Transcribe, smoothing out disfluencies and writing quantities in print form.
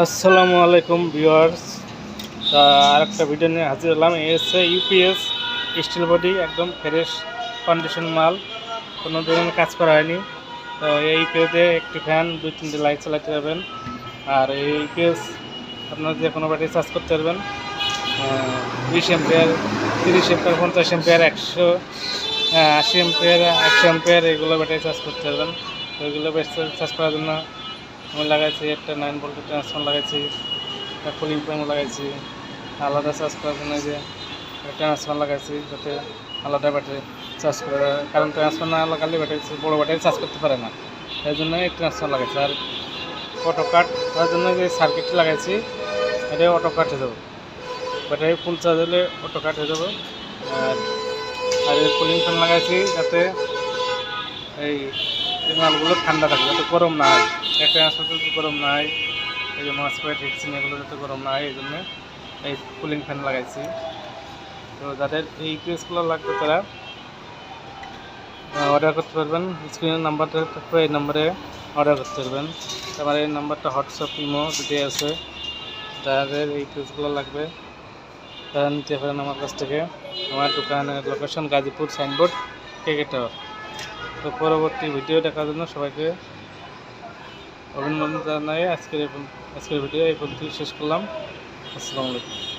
আসসালামু আলাইকুম ভিউয়ার্স। আরেকটা ভিডিও নিয়ে হাজির হলাম। এই হচ্ছে ইউপিএস স্টিল বডি, একদম ফ্রেশ কন্ডিশন মাল, কোনো ধরনের কাজ করা হয়নি। তো এই ইউপিএসে একটি ফ্যান, 2-3টে লাইট চালাতে পারবেন। আর এই ইউপিএস আপনার যে কোনো ব্যাটারি চার্জ করতে পারবেন, 20 ampere, 30 ampere, 50 ampere, 180 ampere, 100 ampere, এগুলো ব্যাটারি চার্জ করতে পারবেন। তো এগুলো ব্যাটারি চার্জ করার জন্য আমি লাগাইছি একটা 9 ভোল্টের ট্রান্সফর্মার লাগাইছি, একটা কুলিং ফ্যান লাগাইছি, আলাদা চার্জ করার জন্য যে ট্রান্সফর্মার লাগাইছি, যাতে আলাদা ব্যাটারি চার্জ করে। কারণ ট্রান্সফর্মার না লাগালে ব্যাটারি, বড়ো ব্যাটারি চার্জ করতে পারে না, এই জন্য এই ট্রান্সফর্মার লাগাইছি। আর অটো কাট করার জন্য যে সার্কিটটি লাগাইছি, এটা অটো কাট হয়ে যাবে, ব্যাটারি ফুল চার্জ হলে অটো কাট হয়ে যাবে। আর এই কুলিং ফ্যান লাগাইছি যাতে এই মালগুলো ঠান্ডা থাকে, যাতে গরম না হয়। একটা আসলে গরম না হয়, এই যে মসপেট হিটসিন এগুলো যাতে গরম না হয়, এই জন্য এই কুলিং ফ্যান লাগাইছি। তো যাদের এই ইউপিএসগুলো লাগবে তারা অর্ডার করতে পারবেন। স্ক্রিনের নাম্বারটা থাকবে, এই নাম্বারে অর্ডার করতে পারবেন। আমার এই নাম্বারটা হোয়াটসঅ্যাপ, ইমো দুটোই আছে। যাদের এই ইউপিএসগুলো লাগবে তারা নিতে পারেন আমার কাছ থেকে। আমার দোকানের লোকেশন গাজীপুর, সাইনবোর্ড, কেকে টাওয়ার। তো পরবর্তী ভিডিও দেখার জন্য সবাইকে অভিনন্দন জানাই। আজকের ভিডিও এই পর্যন্ত শেষ করলাম। আসসালামু আলাইকুম।